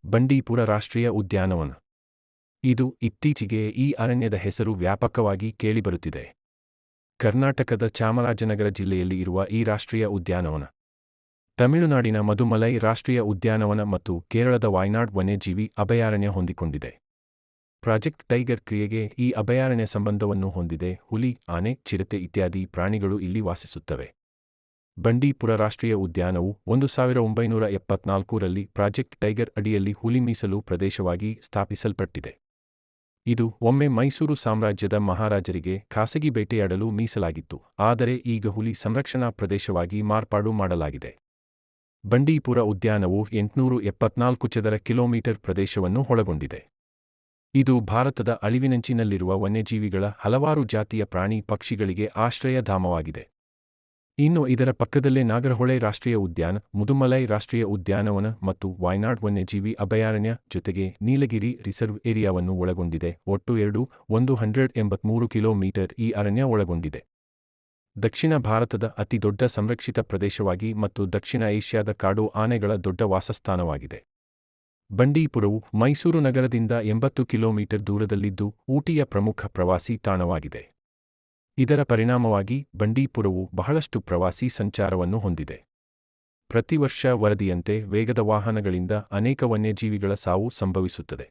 ಬಂಡೀಪುರ ರಾಷ್ಟ್ರೀಯ ಉದ್ಯಾನವನ. ಇದು ಇತ್ತೀಚೆಗೆ ಈ ಅರಣ್ಯದ ಹೆಸರು ವ್ಯಾಪಕವಾಗಿ ಕೇಳಿಬರುತ್ತಿದೆ. ಕರ್ನಾಟಕದ ಚಾಮರಾಜನಗರ ಜಿಲ್ಲೆಯಲ್ಲಿ ಇರುವ ಈ ರಾಷ್ಟ್ರೀಯ ಉದ್ಯಾನವನ ತಮಿಳುನಾಡಿನ ಮದುಮಲೈ ರಾಷ್ಟ್ರೀಯ ಉದ್ಯಾನವನ ಮತ್ತು ಕೇರಳದ ವಾಯ್ನಾಡ್ ವನ್ಯಜೀವಿ ಅಭಯಾರಣ್ಯ ಹೊಂದಿಕೊಂಡಿದೆ. ಪ್ರಾಜೆಕ್ಟ್ ಟೈಗರ್ ಕ್ರಿಯೆಗೆ ಈ ಅಭಯಾರಣ್ಯ ಸಂಬಂಧವನ್ನು ಹೊಂದಿದೆ. ಹುಲಿ, ಆನೆ, ಚಿರತೆ ಇತ್ಯಾದಿ ಪ್ರಾಣಿಗಳು ಇಲ್ಲಿ ವಾಸಿಸುತ್ತವೆ. ಬಂಡೀಪುರ ರಾಷ್ಟ್ರೀಯ ಉದ್ಯಾನವು 1974ರಲ್ಲಿ ಪ್ರಾಜೆಕ್ಟ್ ಟೈಗರ್ ಅಡಿಯಲ್ಲಿ ಹುಲಿ ಮೀಸಲು ಪ್ರದೇಶವಾಗಿ ಸ್ಥಾಪಿಸಲ್ಪಟ್ಟಿದೆ. ಇದು ಒಮ್ಮೆ ಮೈಸೂರು ಸಾಮ್ರಾಜ್ಯದ ಮಹಾರಾಜರಿಗೆ ಖಾಸಗಿ ಬೇಟೆಯಾಡಲು ಮೀಸಲಾಗಿತ್ತು, ಆದರೆ ಈಗ ಹುಲಿ ಸಂರಕ್ಷಣಾ ಪ್ರದೇಶವಾಗಿ ಮಾರ್ಪಾಡು ಮಾಡಲಾಗಿದೆ. ಬಂಡೀಪುರ ಉದ್ಯಾನವು 874 ಚದರ ಕಿಲೋಮೀಟರ್ ಪ್ರದೇಶವನ್ನು ಒಳಗೊಂಡಿದೆ. ಇದು ಭಾರತದ ಅಳಿವಿನಂಚಿನಲ್ಲಿರುವ ವನ್ಯಜೀವಿಗಳ ಹಲವಾರು ಜಾತಿಯ ಪ್ರಾಣಿ ಪಕ್ಷಿಗಳಿಗೆ ಆಶ್ರಯಧಾಮವಾಗಿದೆ. ಇನ್ನು ಇದರ ಪಕ್ಕದಲ್ಲೇ ನಾಗರಹೊಳೆ ರಾಷ್ಟ್ರೀಯ ಉದ್ಯಾನ, ಮುದುಮಲೈ ರಾಷ್ಟ್ರೀಯ ಉದ್ಯಾನವನ ಮತ್ತು ವಾಯ್ನಾಡ್ ವನ್ಯಜೀವಿ ಅಭಯಾರಣ್ಯ ಜೊತೆಗೆ ನೀಲಗಿರಿ ರಿಸರ್ವ್ ಏರಿಯಾವನ್ನು ಒಳಗೊಂಡಿದೆ. ಒಟ್ಟು 183 ಕಿಲೋಮೀಟರ್ ಈ ಅರಣ್ಯ ಒಳಗೊಂಡಿದೆ. ದಕ್ಷಿಣ ಭಾರತದ ಅತಿ ದೊಡ್ಡ ಸಂರಕ್ಷಿತ ಪ್ರದೇಶವಾಗಿ ಮತ್ತು ದಕ್ಷಿಣ ಏಷ್ಯಾದ ಕಾಡು ಆನೆಗಳ ದೊಡ್ಡ ವಾಸಸ್ಥಾನವಾಗಿದೆ. ಬಂಡೀಪುರವು ಮೈಸೂರು ನಗರದಿಂದ 80 ಕಿಲೋಮೀಟರ್ ದೂರದಲ್ಲಿದ್ದು ಊಟಿಯ ಪ್ರಮುಖ ಪ್ರವಾಸಿ ತಾಣವಾಗಿದೆ. ಇದರ ಪರಿಣಾಮವಾಗಿ ಬಂಡೀಪುರವು ಬಹಳಷ್ಟು ಪ್ರವಾಸಿ ಸಂಚಾರವನ್ನು ಹೊಂದಿದೆ. ಪ್ರತಿ ವರ್ಷ ವರದಿಯಂತೆ ವೇಗದ ವಾಹನಗಳಿಂದ ಅನೇಕ ವನ್ಯಜೀವಿಗಳ ಸಾವು ಸಂಭವಿಸುತ್ತದೆ.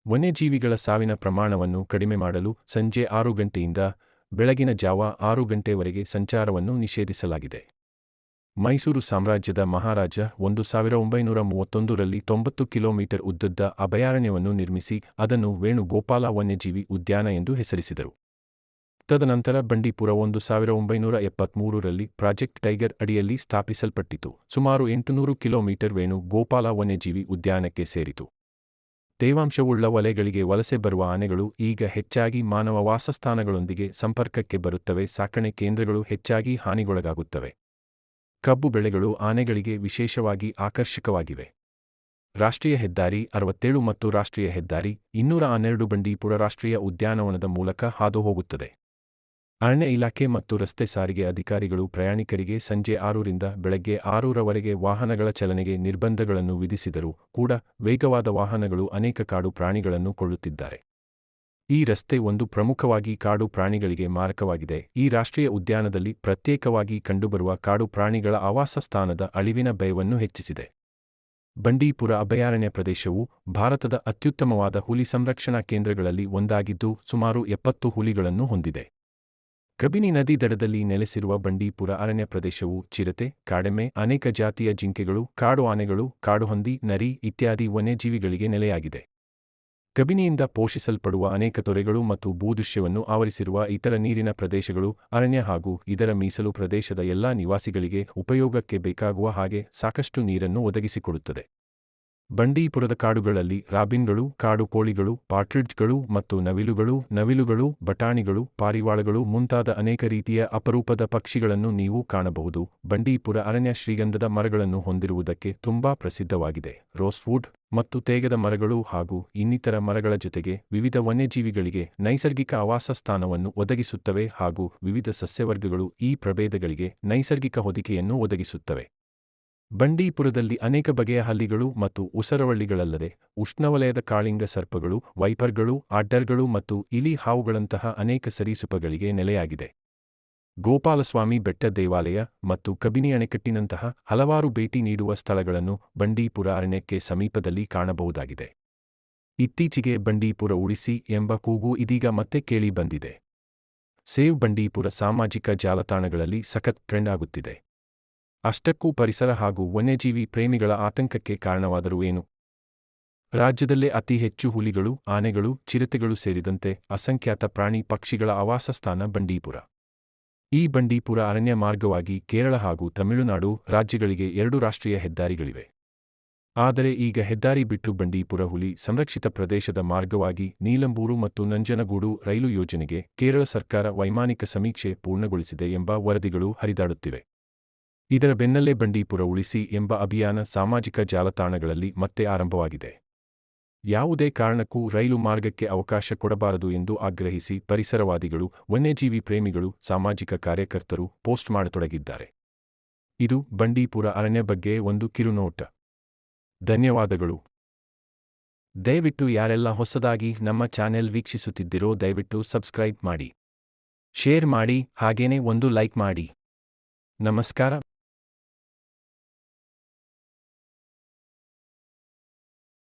ವನ್ಯಜೀವಿಗಳ ಸಾವಿನ ಪ್ರಮಾಣವನ್ನು ಕಡಿಮೆ ಮಾಡಲು ಸಂಜೆ 6 ಗಂಟೆಯಿಂದ ಬೆಳಗಿನ ಜಾವ 6 ಗಂಟೆವರೆಗೆ ಸಂಚಾರವನ್ನು ನಿಷೇಧಿಸಲಾಗಿದೆ. ಮೈಸೂರು ಸಾಮ್ರಾಜ್ಯದ ಮಹಾರಾಜ 1931ರಲ್ಲಿ 90 ಕಿಲೋಮೀಟರ್ ಉದ್ದದ ಅಭಯಾರಣ್ಯವನ್ನು ನಿರ್ಮಿಸಿ ಅದನ್ನು ವೇಣುಗೋಪಾಲ ವನ್ಯಜೀವಿ ಉದ್ಯಾನ ಎಂದು ಹೆಸರಿಸಿದರು. ತದನಂತರ ಬಂಡೀಪುರ 1973ರಲ್ಲಿ ಪ್ರಾಜೆಕ್ಟ್ ಟೈಗರ್ ಅಡಿಯಲ್ಲಿ ಸ್ಥಾಪಿಸಲ್ಪಟ್ಟಿತು. ಸುಮಾರು 800 ಕಿಲೋಮೀಟರ್ ವೇಣುಗೋಪಾಲ ವನ್ಯಜೀವಿ ಉದ್ಯಾನಕ್ಕೆ ಸೇರಿತು. ತೇವಾಂಶವುಳ್ಳ ವಲಯಗಳಿಗೆ ವಲಸೆ ಬರುವ ಆನೆಗಳು ಈಗ ಹೆಚ್ಚಾಗಿ ಮಾನವ ವಾಸಸ್ಥಾನಗಳೊಂದಿಗೆ ಸಂಪರ್ಕಕ್ಕೆ ಬರುತ್ತವೆ. ಸಾಕಣೆ ಕೇಂದ್ರಗಳು ಹೆಚ್ಚಾಗಿ ಹಾನಿಗೊಳಗಾಗುತ್ತವೆ. ಕಬ್ಬು ಬೆಳೆಗಳು ಆನೆಗಳಿಗೆ ವಿಶೇಷವಾಗಿ ಆಕರ್ಷಕವಾಗಿವೆ. ರಾಷ್ಟ್ರೀಯ ಹೆದ್ದಾರಿ 67 ಮತ್ತು ರಾಷ್ಟ್ರೀಯ ಹೆದ್ದಾರಿ 212 ಬಂಡೀಪುರ ರಾಷ್ಟ್ರೀಯ ಉದ್ಯಾನವನದ ಮೂಲಕ ಹಾದುಹೋಗುತ್ತದೆ. ಅರಣ್ಯ ಇಲಾಖೆ ಮತ್ತು ರಸ್ತೆ ಸಾರಿಗೆ ಅಧಿಕಾರಿಗಳು ಪ್ರಯಾಣಿಕರಿಗೆ ಸಂಜೆ 6ರಿಂದ ಬೆಳಗ್ಗೆ 6ರವರೆಗೆ ವಾಹನಗಳ ಚಲನೆಗೆ ನಿರ್ಬಂಧಗಳನ್ನು ವಿಧಿಸಿದರೂ ಕೂಡ ವೇಗವಾದ ವಾಹನಗಳು ಅನೇಕ ಕಾಡು ಪ್ರಾಣಿಗಳನ್ನು ಕೊಳ್ಳುತ್ತಿದ್ದಾರೆ. ಈ ರಸ್ತೆ ಒಂದು ಪ್ರಮುಖವಾಗಿ ಕಾಡು ಪ್ರಾಣಿಗಳಿಗೆ ಮಾರಕವಾಗಿದೆ. ಈ ರಾಷ್ಟ್ರೀಯ ಉದ್ಯಾನದಲ್ಲಿ ಪ್ರತ್ಯೇಕವಾಗಿ ಕಂಡುಬರುವ ಕಾಡು ಪ್ರಾಣಿಗಳ ಆವಾಸಸ್ಥಾನದ ಅಳಿವಿನ ಭಯವನ್ನು ಹೆಚ್ಚಿಸಿದೆ. ಬಂಡೀಪುರ ಅಭಯಾರಣ್ಯ ಪ್ರದೇಶವು ಭಾರತದ ಅತ್ಯುತ್ತಮವಾದ ಹುಲಿ ಸಂರಕ್ಷಣಾ ಕೇಂದ್ರಗಳಲ್ಲಿ ಒಂದಾಗಿದ್ದು ಸುಮಾರು 70 ಹುಲಿಗಳನ್ನು ಹೊಂದಿದೆ. ಕಬಿನಿ ನದಿ ದಡದಲ್ಲಿ ನೆಲೆಸಿರುವ ಬಂಡೀಪುರ ಅರಣ್ಯ ಪ್ರದೇಶವು ಚಿರತೆ, ಕಾಡೆಮ್ಮೆ, ಅನೇಕ ಜಾತಿಯ ಜಿಂಕೆಗಳು, ಕಾಡು ಆನೆಗಳು, ಕಾಡುಹಂದಿ, ನರಿ ಇತ್ಯಾದಿ ವನ್ಯಜೀವಿಗಳಿಗೆ ನೆಲೆಯಾಗಿದೆ. ಕಬಿನಿಯಿಂದ ಪೋಷಿಸಲ್ಪಡುವ ಅನೇಕ ತೊರೆಗಳು ಮತ್ತು ಭೂದೃಶ್ಯವನ್ನು ಆವರಿಸಿರುವ ಇತರ ನೀರಿನ ಪ್ರದೇಶಗಳು ಅರಣ್ಯ ಹಾಗೂ ಇದರ ಮೀಸಲು ಪ್ರದೇಶದ ಎಲ್ಲಾ ನಿವಾಸಿಗಳಿಗೆ ಉಪಯೋಗಕ್ಕೆ ಬೇಕಾಗುವ ಹಾಗೆ ಸಾಕಷ್ಟು ನೀರನ್ನು ಒದಗಿಸಿಕೊಡುತ್ತದೆ. ಬಂಡೀಪುರದ ಕಾಡುಗಳಲ್ಲಿ ರಾಬಿನ್ಗಳು, ಕಾಡು ಕೋಳಿಗಳು, ಪಾಟ್ರಿಡ್ಜ್ಗಳು ಮತ್ತು ನವಿಲುಗಳು, ಬಟಾಣಿಗಳು, ಪಾರಿವಾಳಗಳು ಮುಂತಾದ ಅನೇಕ ರೀತಿಯ ಅಪರೂಪದ ಪಕ್ಷಿಗಳನ್ನು ನೀವು ಕಾಣಬಹುದು. ಬಂಡೀಪುರ ಅರಣ್ಯ ಶ್ರೀಗಂಧದ ಮರಗಳನ್ನು ಹೊಂದಿರುವುದಕ್ಕೆ ತುಂಬಾ ಪ್ರಸಿದ್ಧವಾಗಿದೆ. ರೋಸ್ವುಡ್ ಮತ್ತು ತೇಗದ ಮರಗಳು ಹಾಗೂ ಇನ್ನಿತರ ಮರಗಳ ಜೊತೆಗೆ ವಿವಿಧ ವನ್ಯಜೀವಿಗಳಿಗೆ ನೈಸರ್ಗಿಕ ಆವಾಸಸ್ಥಾನವನ್ನು ಒದಗಿಸುತ್ತವೆ ಹಾಗೂ ವಿವಿಧ ಸಸ್ಯವರ್ಗಗಳು ಈ ಪ್ರಭೇದಗಳಿಗೆ ನೈಸರ್ಗಿಕ ಹೊದಿಕೆಯನ್ನು ಒದಗಿಸುತ್ತವೆ. ಬಂಡೀಪುರದಲ್ಲಿ ಅನೇಕ ಬಗೆಯ ಹಲ್ಲಿಗಳು ಮತ್ತು ಉಸರವಳ್ಳಿಗಳಲ್ಲದೆ ಉಷ್ಣವಲಯದ ಕಾಳಿಂಗ ಸರ್ಪಗಳು, ವೈಪರ್ಗಳು, ಅಡ್ಡರ್ಗಳು ಮತ್ತು ಇಲಿ ಹಾವುಗಳಂತಹ ಅನೇಕ ಸರೀಸೃಪಗಳಿಗೆ ನೆಲೆಯಾಗಿದೆ. ಗೋಪಾಲಸ್ವಾಮಿ ಬೆಟ್ಟ ದೇವಾಲಯ ಮತ್ತು ಕಬಿನಿ ಅಣೆಕಟ್ಟಿನಂತಹ ಹಲವಾರು ಭೇಟಿ ನೀಡುವ ಸ್ಥಳಗಳನ್ನು ಬಂಡೀಪುರ ಅರಣ್ಯಕ್ಕೆ ಸಮೀಪದಲ್ಲಿ ಕಾಣಬಹುದಾಗಿದೆ. ಇತ್ತೀಚೆಗೆ ಬಂಡೀಪುರ ಉಳಿಸಿ ಎಂಬ ಕೂಗು ಇದೀಗ ಮತ್ತೆ ಕೇಳಿ ಬಂದಿದೆ. ಸೇವ್ ಬಂಡೀಪುರ ಸಾಮಾಜಿಕ ಜಾಲತಾಣಗಳಲ್ಲಿ ಸಖತ್ ಟ್ರೆಂಡ್ ಆಗುತ್ತಿದೆ. ಅಷ್ಟಕ್ಕೂ ಪರಿಸರ ಹಾಗೂ ವನ್ಯಜೀವಿ ಪ್ರೇಮಿಗಳ ಆತಂಕಕ್ಕೆ ಕಾರಣವಾದರೂ ಏನು? ರಾಜ್ಯದಲ್ಲೇ ಅತಿ ಹೆಚ್ಚು ಹುಲಿಗಳು, ಆನೆಗಳು, ಚಿರತೆಗಳು ಸೇರಿದಂತೆ ಅಸಂಖ್ಯಾತ ಪ್ರಾಣಿ ಪಕ್ಷಿಗಳ ಆವಾಸಸ್ಥಾನ ಬಂಡೀಪುರ. ಈ ಬಂಡೀಪುರ ಅರಣ್ಯ ಮಾರ್ಗವಾಗಿ ಕೇರಳ ಹಾಗೂ ತಮಿಳುನಾಡು ರಾಜ್ಯಗಳಿಗೆ 2 ರಾಷ್ಟ್ರೀಯ ಹೆದ್ದಾರಿಗಳಿವೆ. ಆದರೆ ಈಗ ಹೆದ್ದಾರಿ ಬಿಟ್ಟು ಬಂಡೀಪುರ ಹುಲಿ ಸಂರಕ್ಷಿತ ಪ್ರದೇಶದ ಮಾರ್ಗವಾಗಿ ನೀಲಂಬೂರು ಮತ್ತು ನಂಜನಗೂಡು ರೈಲು ಯೋಜನೆಗೆ ಕೇರಳ ಸರ್ಕಾರ ವೈಮಾನಿಕ ಸಮೀಕ್ಷೆ ಪೂರ್ಣಗೊಳಿಸಿದೆ ಎಂಬ ವರದಿಗಳು ಹರಿದಾಡುತ್ತಿವೆ. ಇದರ ಬೆನ್ನಲ್ಲೇ ಬಂಡೀಪುರ ಉಳಿಸಿ ಎಂಬ ಅಭಿಯಾನ ಸಾಮಾಜಿಕ ಜಾಲತಾಣಗಳಲ್ಲಿ ಮತ್ತೆ ಆರಂಭವಾಗಿದೆ. ಯಾವುದೇ ಕಾರಣಕ್ಕೂ ರೈಲು ಮಾರ್ಗಕ್ಕೆ ಅವಕಾಶ ಕೊಡಬಾರದು ಎಂದು ಆಗ್ರಹಿಸಿ ಪರಿಸರವಾದಿಗಳು, ವನ್ಯಜೀವಿ ಪ್ರೇಮಿಗಳು, ಸಾಮಾಜಿಕ ಕಾರ್ಯಕರ್ತರು ಪೋಸ್ಟ್ ಮಾಡತೊಡಗಿದ್ದಾರೆ. ಇದು ಬಂಡೀಪುರ ಅರಣ್ಯ ಬಗ್ಗೆ ಒಂದು ಕಿರುನೋಟ. ಧನ್ಯವಾದಗಳು. ದಯವಿಟ್ಟು ಯಾರೆಲ್ಲ ಹೊಸದಾಗಿ ನಮ್ಮ ಚಾನೆಲ್ ವೀಕ್ಷಿಸುತ್ತಿದ್ದಿರೋ ದಯವಿಟ್ಟು ಸಬ್ಸ್ಕ್ರೈಬ್ ಮಾಡಿ, ಶೇರ್ ಮಾಡಿ, ಹಾಗೇನೇ ಒಂದು ಲೈಕ್ ಮಾಡಿ. ನಮಸ್ಕಾರ.